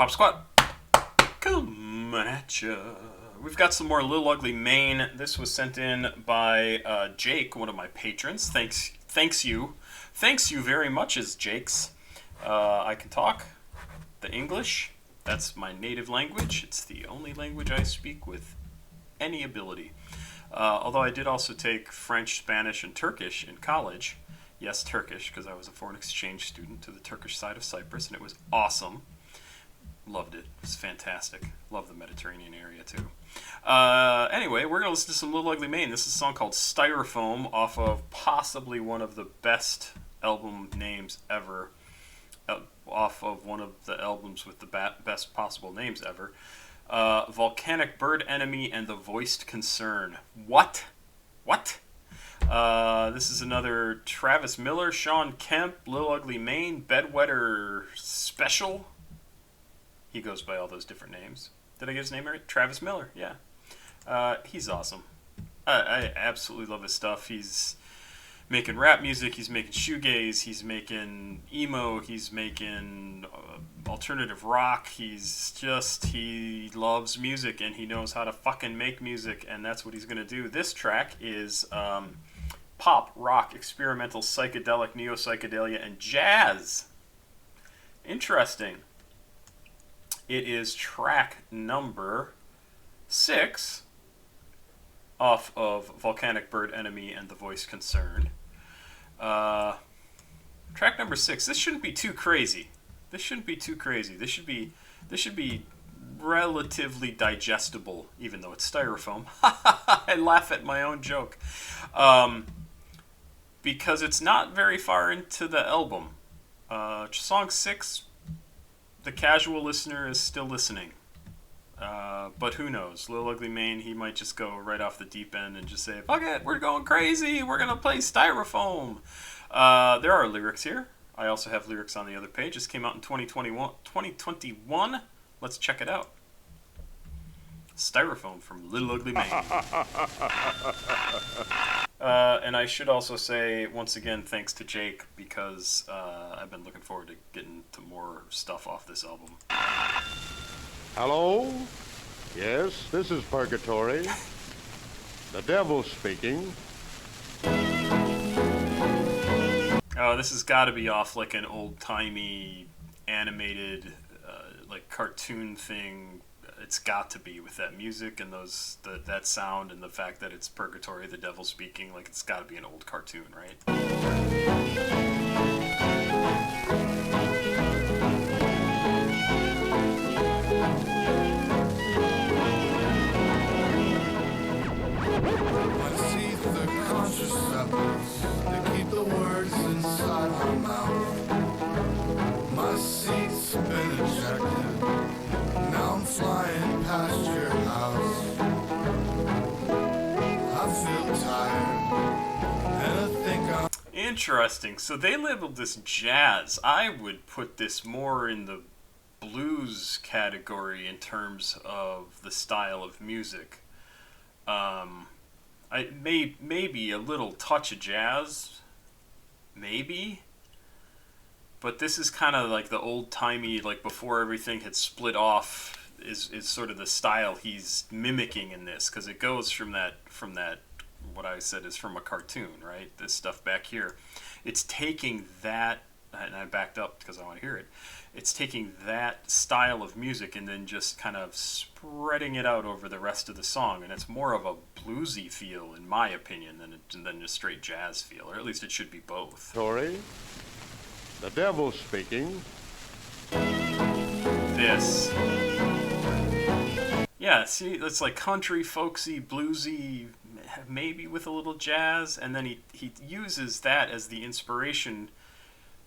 Pop Squat, coming at ya. We've got some more Lil Ugly Mane. This was sent in by Jake, one of my patrons. Thanks you very much, as Jake's. I can talk the English. That's my native language. It's the only language I speak with any ability. Although I did also take French, Spanish, and Turkish in college. Yes, Turkish, because I was a foreign exchange student to the Turkish side of Cyprus, and it was awesome. Loved it. It was fantastic. Love the Mediterranean area, too. Anyway, we're going to listen to some Lil Ugly Mane. This is a song called Styrofoam off of possibly one of the best album names ever. Off of one of the albums with the best possible names ever. Volcanic Bird Enemy and The Voiced Concern. What? This is another Travis Miller, Sean Kemp, Lil Ugly Mane, Bedwetter Special. He goes by all those different names. Did I get his name right? Travis Miller, yeah. He's awesome. I absolutely love his stuff. He's making rap music, he's making shoegaze, he's making emo, he's making alternative rock. He loves music and he knows how to fucking make music, and that's what he's going to do. This track is pop, rock, experimental, psychedelic, Neo-Psychedelia, and jazz. Interesting. It is track number 6 off of Volcanic Bird Enemy and The Voice Concern. Track number 6. This shouldn't be too crazy. This should be relatively digestible, even though it's styrofoam. I laugh at my own joke. Because it's not very far into the album. Song 6, the casual listener is still listening. But who knows? Lil Ugly Mane, he might just go right off the deep end and just say, fuck it, we're going crazy, we're going to play styrofoam. There are lyrics here. I also have lyrics on the other page. This came out in 2021. Let's check it out. Styrofoam from Lil Ugly Mane. And I should also say, once again, thanks to Jake, because I've been looking forward to getting to more stuff off this album. Hello? Yes, this is Purgatory. The devil speaking. Oh, this has got to be off like an old-timey animated like cartoon thing. It's got to be, with that music and that sound and the fact that it's Purgatory, the devil speaking. Like, it's got to be an old cartoon, right? My teeth are contraceptives. They keep the words inside my mouth. My seat's been ejected. Now I'm flying past your house. I feel tired, and I think I'm... Interesting. So they labeled this jazz. I would put this more in the blues category in terms of the style of music. Maybe a little touch of jazz, maybe, but this is kind of like the old-timey, like before everything had split off, is sort of the style he's mimicking in this, because it goes from that what I said is from a cartoon, right? This stuff back here, it's taking that, and I backed up because I want to hear it. It's taking that style of music and then just kind of spreading it out over the rest of the song, and it's more of a bluesy feel, in my opinion, than a straight jazz feel, or at least it should be both. Sorry. The devil speaking. This. Yeah, see, it's like country, folksy, bluesy, maybe with a little jazz, and then he uses that as the inspiration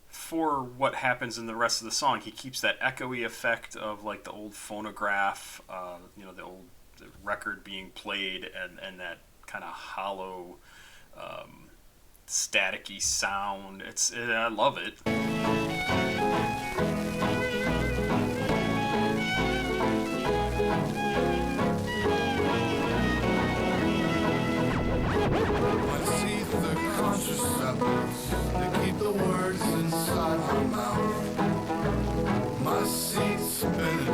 for what happens in the rest of the song. He keeps that echoey effect of like the old phonograph, the old record being played, and that kind of hollow, staticky sound. I love it. My teeth are contraceptives. They keep the words inside my mouth. My seat's been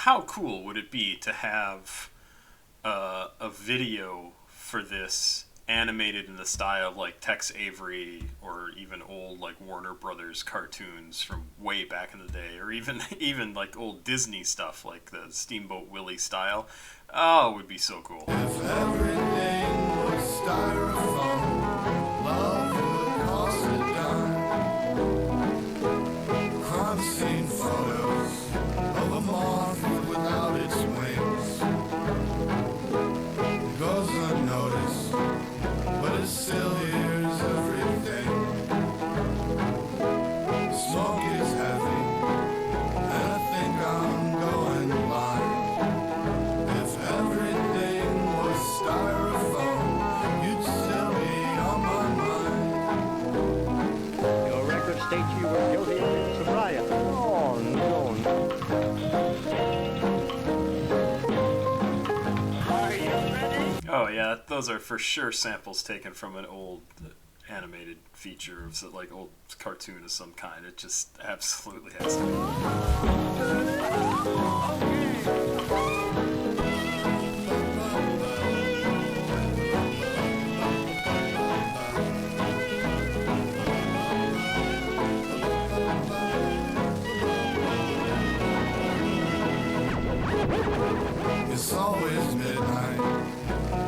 how cool would it be to have a video for this animated in the style of like Tex Avery or even old like Warner Brothers cartoons from way back in the day, or even like old Disney stuff like the Steamboat Willie style. Oh, it would be so cool. If everything was styrofoam, love would cost a dime. Crime scene photos of a moth without its wings. It goes unnoticed, but it still hears everything. Smoke is heavy, and I think I'm going blind. If everything was styrofoam, you'd still be on my mind. Your record states you were guilty of sobriety. Oh, no. Are you ready? Oh yeah, those are for sure samples taken from an old animated feature of like old cartoon of some kind. It just absolutely has to be. It's always midnight,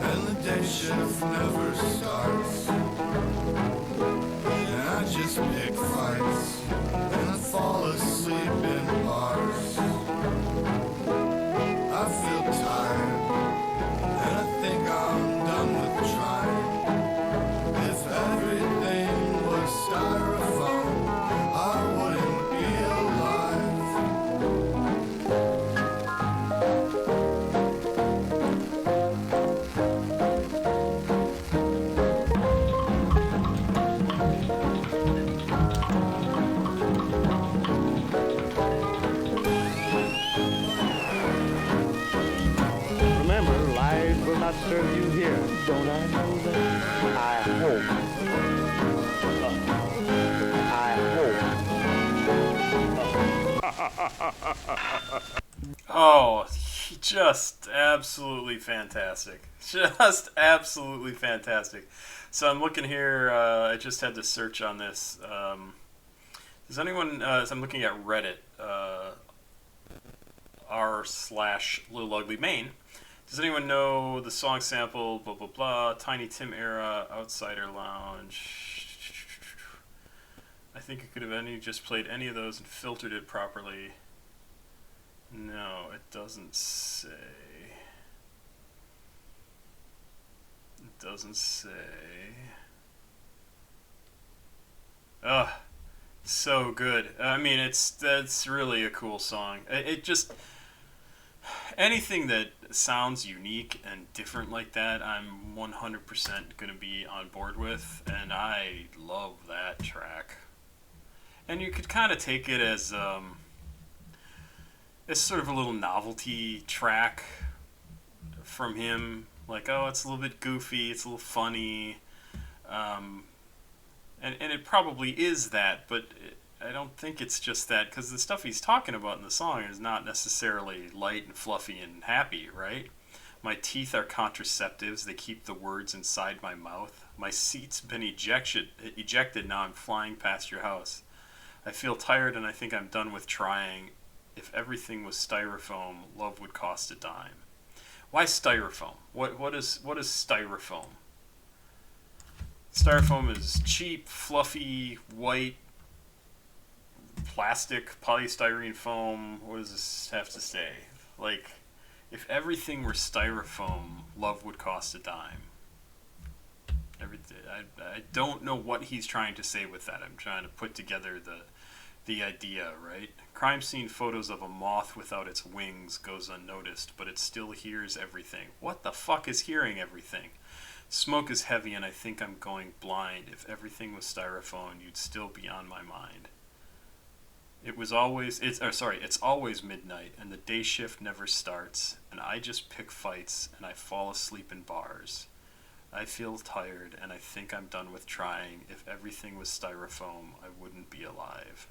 and the day shift never starts. And I just pick fights, and I fall asleep in bars. I feel tired, and I think I'm done with trying. If everything was styrofoam, I wouldn't be alive. Remember, lies will not serve you here. Don't I know that? I hope. Oh, just absolutely fantastic. Just absolutely fantastic. So I'm looking here, I just had to search on this. Does anyone, so I'm looking at Reddit, r/Lil Ugly Mane. Does anyone know the song sample, blah, blah, blah, Tiny Tim era, Outsider Lounge? I think it could have just played any of those and filtered it properly. No, it doesn't say. It doesn't say. Ugh, so good. I mean, that's really a cool song. It just, anything that sounds unique and different like that, I'm 100% gonna be on board with, and I love that track. And you could kind of take it as sort of a little novelty track from him. Like, oh, it's a little bit goofy, it's a little funny, and it probably is that, but I don't think it's just that, because the stuff he's talking about in the song is not necessarily light and fluffy and happy, right? My teeth are contraceptives, they keep the words inside my mouth. My seat's been ejected, now I'm flying past your house. I feel tired and I think I'm done with trying. If everything was styrofoam, love would cost a dime. Why styrofoam? What is styrofoam? Styrofoam is cheap, fluffy, white, plastic, polystyrene foam. What does this have to say? Like, if everything were styrofoam, love would cost a dime. I don't know what he's trying to say with that. I'm trying to put together the idea, right? Crime scene photos of a moth without its wings goes unnoticed, but it still hears everything. What the fuck is hearing everything? Smoke is heavy and I think I'm going blind. If everything was styrofoam, you'd still be on my mind. It's always midnight and the day shift never starts, and I just pick fights and I fall asleep in bars. I feel tired and I think I'm done with trying. If everything was styrofoam, I wouldn't be alive.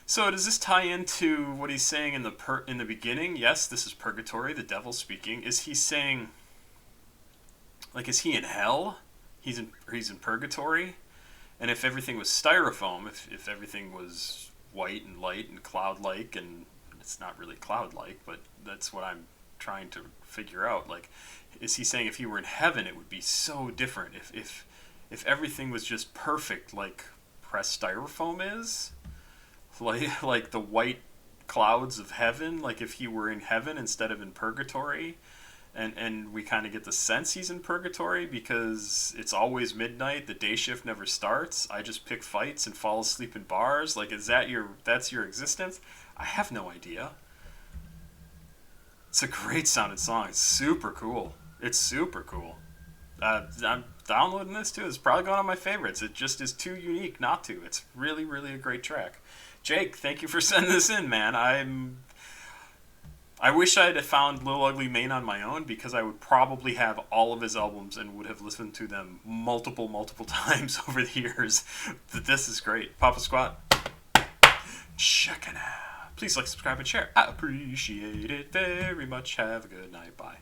So does this tie into what he's saying in the beginning? Yes, this is purgatory, the devil speaking. Is he saying, like, is he in hell? He's in purgatory? And if everything was styrofoam, if everything was white and light and cloud-like, and it's not really cloud-like, but that's what I'm trying to figure out. Like, is he saying if he were in heaven, it would be so different? If everything was just perfect, like pressed styrofoam is? Like the white clouds of heaven, like if he were in heaven instead of in purgatory, and we kind of get the sense he's in purgatory because it's always midnight, the day shift never starts, I just pick fights and fall asleep in bars. Like, that's your existence? I have no idea. It's a great sounding song. It's super cool. I'm downloading this too. It's probably going on my favorites. It just is too unique not to. It's really, really a great track. Jake, thank you for sending this in, man. I wish I had found Lil Ugly Mane on my own, because I would probably have all of his albums and would have listened to them multiple times over the years. But this is great. Papa Squat, check it out. Please like, subscribe, and share. I appreciate it very much. Have a good night. Bye.